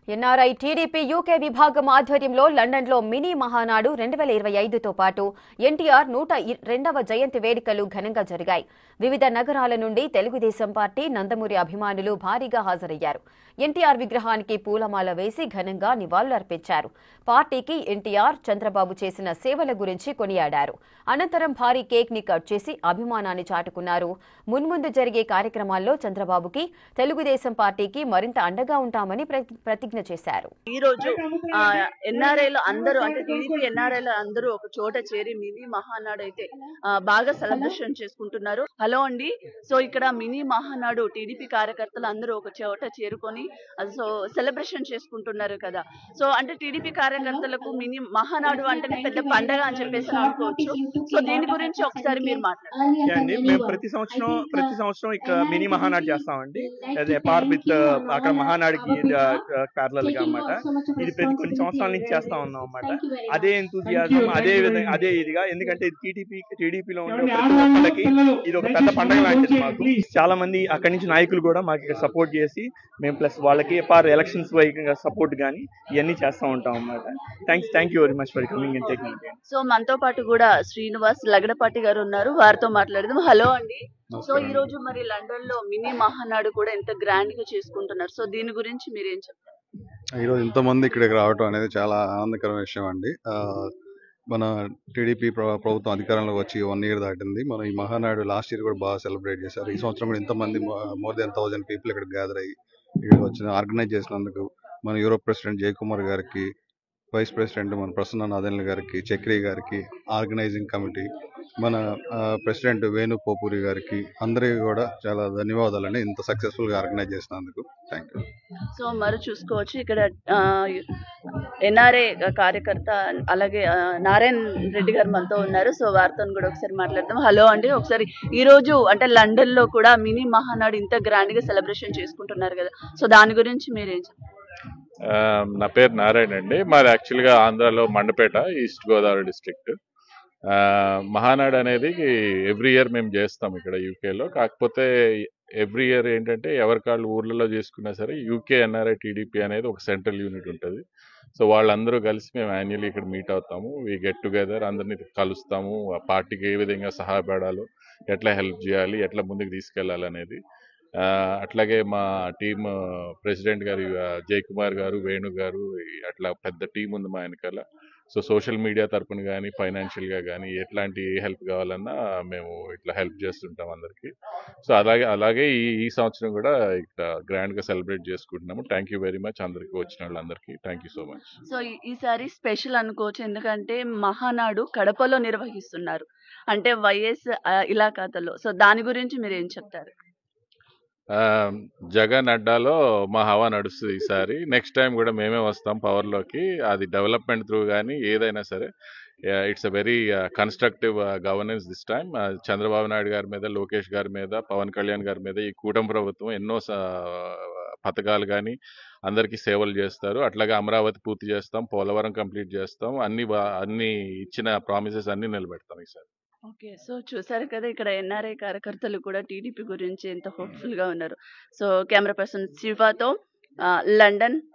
NRI TDP UK విభాగం ఆధ్వర్యంలో లండన్లో మినీ మహానాడు 2025తో పాటు ఎన్టీఆర్ 102వ జయంతి వేడుకలు ఘనంగా జరిగాయి. వివిధ నగరాల నుండి తెలుగుదేశం పార్టీ నందమూరి అభిమానులు భారీగా హాజరయ్యారు. ఎన్టీఆర్ విగ్రహానికి పూలమాల వేసి ఘనంగా నివాళులర్పించారు. పార్టీకి ఎన్టీఆర్, చంద్రబాబు చేసిన సేవల గురించి కొనియాడారు. అనంతరం భారీ కేక్ ని కట్ చేసి అభిమానాన్ని చాటుకున్నారు. మున్ముందు జరిగే కార్యక్రమాల్లో చంద్రబాబుకి, తెలుగుదేశం పార్టీకి మరింత అండగా ఉంటామని ప్రతిజ్ఞ చేశారు. ఈ రోజు ఎన్ఆర్ఐలో అందరూ అంటే టీడీపీ ఎన్ఆర్ఐలో అందరూ ఒక చోట చేరి మినీ మహానాడు అయితే బాగా సెలబ్రేషన్ చేసుకుంటున్నారు. హలో అండి. సో ఇక్కడ మినీ మహానాడు టీడీపీ కార్యకర్తలు అందరూ ఒక చోట చేరుకొని సో సెలబ్రేషన్ చేసుకుంటున్నారు కదా. సో అంటే టీడీపీ కార్యకర్తలకు మినీ మహానాడు అంటే పెద్ద పండగ అని చెప్పేసి అనుకోవచ్చు. సో దీని గురించి ఒకసారి మీరు మాట్లాడండి. మేము ప్రతి సంవత్సరం ఇక్కడ మినీ మహానాడు చేస్తామండి. అక్కడ మహానాడుకి ప్యారలల్ గా అన్నమాట. ఇది కొన్ని సంవత్సరాల నుంచి చేస్తా ఉన్నాం అన్నమాట. అదే ఎంతూజియాజం, అదే విధంగా అదే ఇదిగా, ఎందుకంటే టీడీపీలో ఉండే ప్రతి ఒక్కరికి ఇది ఒక పెద్ద పండుగ లాంటిది. మాకు చాలా మంది అక్కడి నుంచి నాయకులు కూడా మాకు ఇక్కడ సపోర్ట్ చేసి మేము ప్లస్ వాళ్ళకి ఎలక్షన్స్ వైపుగా సపోర్ట్ గానీ ఇవన్నీ చేస్తూ ఉంటాం అన్నమాట. Thank you very much for coming and taking. So మనతో పాటు కూడా శ్రీనివాస్ లగడపాటి గారు ఉన్నారు, వారితో మాట్లాడదాం. హలో అండి. సో ఈ రోజు మరి లండన్ లో మినీ మహానాడు కూడా ఎంత గ్రాండ్ గా చేసుకుంటున్నారు. సో దీని గురించి మీరు ఏం చెప్తారు? ఈ రోజు ఇంతమంది ఇక్కడికి రావడం అనేది చాలా ఆనందకరమైన విషయం అండి. మన టీడీపీ ప్రభుత్వం అధికారంలోకి వచ్చి 1 year దాటింది. మనం ఈ మహానాడు లాస్ట్ ఇయర్ కూడా బాగా సెలబ్రేట్ చేశారు. ఈ సంవత్సరం కూడా ఇంతమంది మోర్ దెన్ 1000 పీపుల్ ఇక్కడ గ్యాదర్ అయ్యి ఇక్కడ వచ్చిన ఆర్గనైజ్ చేసినందుకు మన యూరోప్ ప్రెసిడెంట్ జయకుమార్ గారికి, వైస్ ప్రెసిడెంట్ మన ప్రసన్న నాదెండ్ల గారికి, చక్రి గారికి, ఆర్గనైజింగ్ కమిటీ మన ప్రెసిడెంట్ వేణు పోపూరి గారికి అందరికీ కూడా చాలా ధన్యవాదాలండి ఇంత సక్సెస్ఫుల్ గా ఆర్గనైజ్ చేసినందుకు. Thank you. సో మరి చూసుకోవచ్చు ఇక్కడ ఎన్ఆర్ఐ కార్యకర్త అలాగే నారాయణ రెడ్డి గారు మనతో ఉన్నారు. సో వారితో కూడా ఒకసారి మాట్లాడదాం. హలో అండి. ఒకసారి ఈ రోజు అంటే లండన్ లో కూడా మినీ మహానాడు ఇంత గ్రాండ్ గా సెలబ్రేషన్ చేసుకుంటున్నారు కదా. సో దాని గురించి మీరేం చెప్తారు? నా పేరు నారాయణ అండి. మాది యాక్చువల్గా ఆంధ్రాలో మండపేట, ఈస్ట్ గోదావరి డిస్ట్రిక్ట్. మహానాడు అనేది ఎవ్రీ ఇయర్ మేము చేస్తాం ఇక్కడ యూకేలో. కాకపోతే ఎవ్రీ ఇయర్ ఏంటంటే ఎవరికాళ్ళు ఊర్లలో చేసుకున్నా సరే యూకే ఎన్ఆర్ఐ టీడీపీ అనేది ఒక సెంట్రల్ యూనిట్ ఉంటుంది. సో వాళ్ళందరూ కలిసి మేము యాన్యువల్లీ ఇక్కడ మీట్ అవుతాము. వీ గెట్ టుగెదర్, అందరినీ కలుస్తాము. ఆ పార్టీకి ఏ విధంగా సహాయపడాలో, ఎట్లా హెల్ప్ చేయాలి, ఎట్లా ముందుకు తీసుకెళ్ళాలి అనేది. అట్లాగే మా టీమ్ ప్రెసిడెంట్ గారు జయకుమార్ గారు, వేణు గారు, అట్లా పెద్ద టీం ఉంది మా వెనకాల. సో సోషల్ మీడియా తరపున కానీ ఫైనాన్షియల్గా కానీ ఎట్లాంటి హెల్ప్ కావాలన్నా మేము ఇట్లా హెల్ప్ చేస్తుంటాం అందరికీ. సో అలాగే ఈ సంవత్సరం కూడా ఇక్కడ గ్రాండ్గా సెలబ్రేట్ చేసుకుంటున్నాము. థ్యాంక్ యూ వెరీ మచ్ అందరికీ, వచ్చిన వాళ్ళందరికీ thank you so much. So ఈసారి స్పెషల్ అనుకోవచ్చు, ఎందుకంటే మహానాడు కడపలో నిర్వహిస్తున్నారు, అంటే వైఎస్ ఇలాకాతలో. సో దాని గురించి మీరు ఏం చెప్తారు? జగన్ అడ్డాలో మా హవా నడుస్తుంది ఈసారి. నెక్స్ట్ టైం కూడా మేమే వస్తాం పవర్లోకి. అది డెవలప్మెంట్ త్రూ కానీ ఏదైనా సరే it's a very constructive governance this time. Chandrababu Naidu గారి మీద, లోకేష్ గారి మీద, పవన్ కళ్యాణ్ గారి మీద ఈ కూటమి ప్రభుత్వం ఎన్నో పథకాలు కానీ అందరికీ సేవలు చేస్తారు. అట్లాగే అమరావతి పూర్తి చేస్తాం, పోలవరం కంప్లీట్ చేస్తాం, అన్ని ఇచ్చిన ప్రామిసెస్ అన్ని నిలబెడతాం ఈసారి. ఓకే. సో చూసారు కదా, ఇక్కడ ఎన్ఆర్ఐ కార్యకర్తలు కూడా టీడీపీ గురించి ఎంత హోప్ఫుల్ గా ఉన్నారు. సో కెమెరా పర్సన్ శివాతో లండన్.